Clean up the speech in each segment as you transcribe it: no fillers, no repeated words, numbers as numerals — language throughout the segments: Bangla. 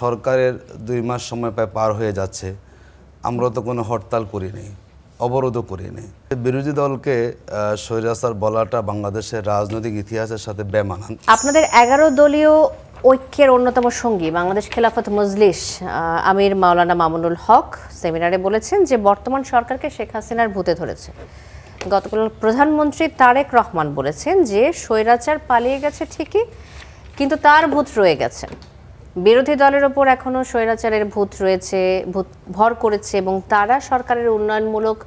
সরকারের ২ মাস সময় প্রায় পার হয়ে যাচ্ছে, আমরা তো কোনো হরতাল করিনি, অবরোধও করিনি। বিরোধী দলকে স্বৈরাচার বলাটা বাংলাদেশের রাজনৈতিক ইতিহাসের সাথে বেমানান। আপনাদের 11 দলীয় ঐক্যের অন্যতম সঙ্গী বাংলাদেশ খেলাফত মজলিস আমির মাওলানা মামুনুল হক সেমিনারে বলেছেন যে বর্তমান সরকারকে শেখ হাসিনার ভূতে ধরেছে। গতকাল প্রধানমন্ত্রী তারেক রহমান বলেছেন যে স্বৈরাচার পালিয়ে গেছে ঠিকই, কিন্তু তার ভূত রয়ে গেছে। বিরোধী দলের ওপর এখনো স্বৈরাচারের ভূত রয়েছে, ভূত ভর করেছে এবং তারা সরকারের উন্নয়নমূলক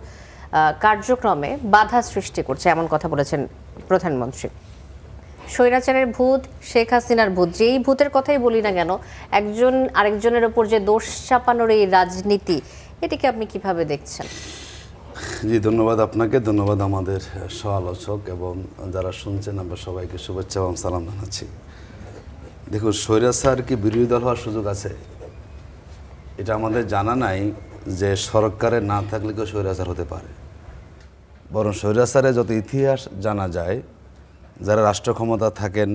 কার্যক্রমে বাধা সৃষ্টি করছে, এমন কথা বলেছেন প্রধানমন্ত্রী। স্বৈরাচারের ভূত, শেখ হাসিনার ভূত, যেই ভূতের কথাই বলি না কেন, একজন আরেকজনের ওপর যে দোষ চাপানোর এই রাজনীতি, এটিকে আপনি কিভাবে দেখছেন? জি, ধন্যবাদ আপনাকে, ধন্যবাদ আমাদের সহ-আলোচক এবং যারা শুনছেন, আমরা সবাইকে শুভেচ্ছা এবং সালাম জানাচ্ছি। দেখুন, স্বৈরাচার কি বিরোধী দল হওয়ার সুযোগ আছে? এটা আমাদের জানা নাই যে সরকারে না থাকলে কেউ স্বৈরাচার হতে পারে। বরং স্বৈরাচারে যত ইতিহাস জানা যায়, যারা রাষ্ট্র ক্ষমতা থাকেন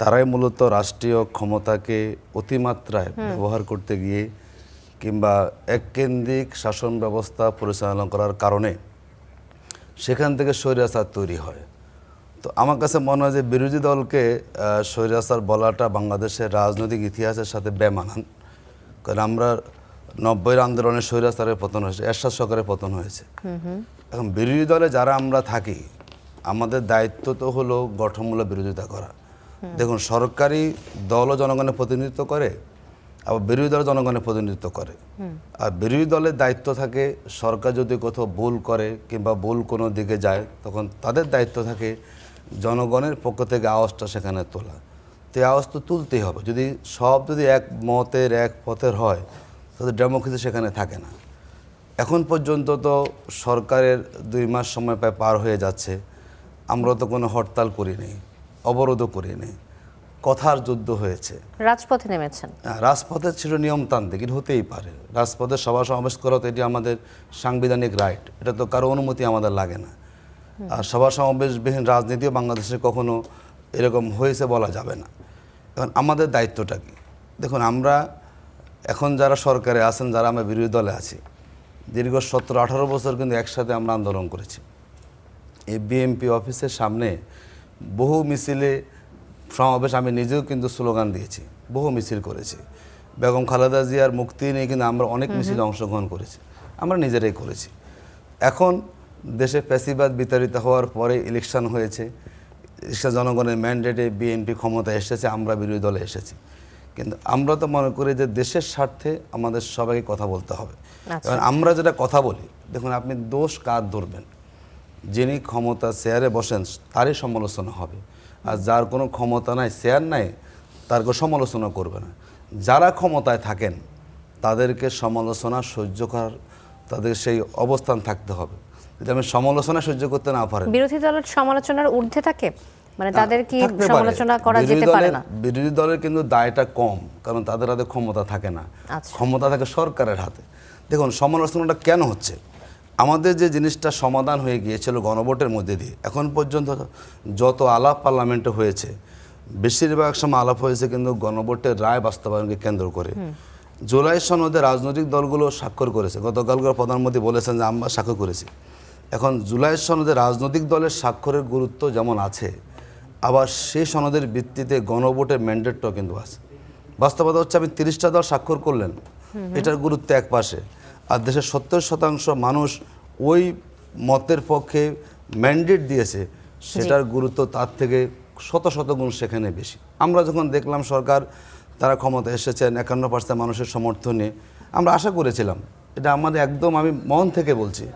তারাই মূলত রাষ্ট্রীয় ক্ষমতাকে অতিমাত্রায় ব্যবহার করতে গিয়ে কিংবা এককেন্দ্রিক শাসন ব্যবস্থা পরিচালনা করার কারণে সেখান থেকে স্বৈরাচার তৈরি হয়। তো আমার কাছে মনে হয় যে বিরোধী দলকে স্বৈরাচার বলাটা বাংলাদেশের রাজনৈতিক ইতিহাসের সাথে বেমানান। কারণ আমরা 90-এর আন্দোলনে স্বৈরাচারের পতন হয়েছে, এরশাদ সরকারের পতন হয়েছে। এখন বিরোধী দলে যারা আমরা থাকি, আমাদের দায়িত্ব তো হলো গঠনমূলক বিরোধিতা করা। দেখুন, সরকারি দলও জনগণের প্রতিনিধিত্ব করে, আবার বিরোধী দল জনগণের প্রতিনিধিত্ব করে। আর বিরোধী দলের দায়িত্ব থাকে সরকার যদি কোথাও ভুল করে কিংবা ভুল কোনো দিকে যায়, তখন তাদের দায়িত্ব থাকে জনগণের পক্ষ থেকে আওয়াজটা সেখানে তোলা। তো এই আওয়াজ তো তুলতেই হবে। যদি এক মতের এক পথের হয়, তাহলে ডেমোক্রেসি সেখানে থাকে না। এখন পর্যন্ত তো সরকারের ২ মাস সময় প্রায় পার হয়ে যাচ্ছে, আমরা তো কোনো হরতাল করিনি, অবরোধও করিনি, কথার যুদ্ধ হয়েছে। রাজপথে নেমেছেন? রাজপথে ছিল নিয়মতান্ত্রিক, এটা হতেই পারে। রাজপথে সভা সমাবেশ করা তো এটি আমাদের সাংবিধানিক রাইট, এটা তো কারো অনুমতি আমাদের লাগে না। আর সভা সমাবেশবিহীন রাজনীতিও বাংলাদেশে কখনো এরকম হয়েছে বলা যাবে না। এখন আমাদের দায়িত্বটা কি? দেখুন, আমরা এখন যারা সরকারে আছেন, যারা আমরা বিরোধী দলে আছি, দীর্ঘ 17-18 বছর কিন্তু একসাথে আমরা আন্দোলন করেছি। এই বিএনপি অফিসের সামনে বহু মিছিলে সমাবেশ, আমি নিজেও কিন্তু স্লোগান দিয়েছি, বহু মিছিল করেছি। বেগম খালেদা জিয়ার মুক্তি নিয়ে কিন্তু আমরা অনেক মিছিলে অংশগ্রহণ করেছি, আমরা নিজেরাই করেছি। এখন দেশে ফ্যাসিবাদ বিতাড়িত হওয়ার পরে ইলেকশন হয়েছে, জনগণের ম্যান্ডেটে বিএনপি ক্ষমতায় এসেছে, আমরা বিরোধী দলে এসেছি। কিন্তু আমরা তো মনে করি যে দেশের স্বার্থে আমাদের সবাইকে কথা বলতে হবে। কারণ আমরা যেটা কথা বলি, দেখুন, আপনি দোষ কার ধরবেন? যিনি ক্ষমতা চেয়ারে বসেন তারই সমালোচনা হবে, আর যার কোনো ক্ষমতা নাই, চেয়ার নাই, তার কোনো সমালোচনা করবে না। যারা ক্ষমতায় থাকেন তাদেরকে সমালোচনা সহ্য করার, তাদের সেই অবস্থান থাকতে হবে। যদি আমি সমালোচনা সহ্য করতে না পারেন, বিরোধী দলের সমালোচনার ঊর্ধ্বে থাকে, মানে তাদের কি সমালোচনা করা যেতে পারে না? বিরোধী দলের কিন্তু দায়টা কম, কারণ তাদের হাতে ক্ষমতা থাকে না, ক্ষমতা থাকে সরকারের হাতে। দেখুন, সমালোচনাটা কেন হচ্ছে? আমাদের যে জিনিসটা সমাধান হয়ে গিয়েছিল গণভোটের মধ্যে দিয়ে, এখন পর্যন্ত যত আলাপ পার্লামেন্টে হয়েছে, বেশিরভাগ সময় আলাপ হয়েছে কিন্তু গণভোটের রায় বাস্তবায়নকে কেন্দ্র করে। জুলাই সনদে রাজনৈতিক দলগুলো স্বাক্ষর করেছে, গতকালকে প্রধানমন্ত্রী বলেছেন যে আমরা স্বাক্ষর করেছি। এখন জুলাই সনদে রাজনৈতিক দলের স্বাক্ষরের গুরুত্ব যেমন আছে, আবার সেই সনদের ভিত্তিতে গণভোটের ম্যান্ডেটটাও কিন্তু আছে। বাস্তবতা হচ্ছে, আপনি 30টা দল স্বাক্ষর করলেন, এটার গুরুত্ব এক পাশে, আর দেশের 70% মানুষ ওই মতের পক্ষে ম্যান্ডেট দিয়েছে, সেটার গুরুত্ব তার থেকে শত শত গুণ সেখানে বেশি। আমরা যখন দেখলাম সরকার তারা ক্ষমতা এসেছেন 51% মানুষের সমর্থনে, আমরা আশা করেছিলাম, এটা আমাদের একদম, আমি মন থেকে বলছি,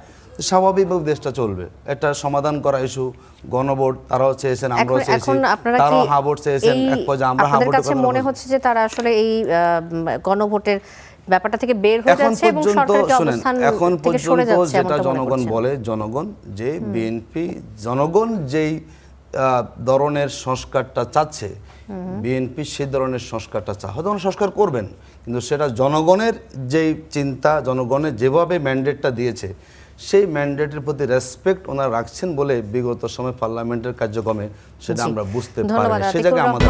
স্বাভাবিকভাবে দেশটা চলবে। একটা সমাধান করা ইস্যু, গণভোট তারাও চেয়েছেন, আমরাও চেয়েছি, তারাও হা ভোট চেয়েছেন, এক পর্যায়ে আমরা হা ভোট। মনে হচ্ছে যে তারা আসলে এই গণভোটের ব্যাপারটা থেকে বের হয়ে যাচ্ছে এবং সরকারের অবস্থান থেকে সরে যাচ্ছে। যেটা জনগণ বলে, জনগণ যে বিএনপি, জনগণ যেই ধরনের সংস্কারটা চাচ্ছে, বিএনপি সেই ধরনের সংস্কারটা হয়তো সংস্কার করবেন, কিন্তু সেটা জনগণের যেই চিন্তা, জনগণের যেভাবে ম্যান্ডেটটা দিয়েছে, সেই ম্যান্ডেটের প্রতি রেসপেক্ট ওনারা রাখছেন বলে বিগত সময় পার্লামেন্টের কার্যক্রমে সেটা আমরা বুঝতে পারি। সে জায়গায় আমাদের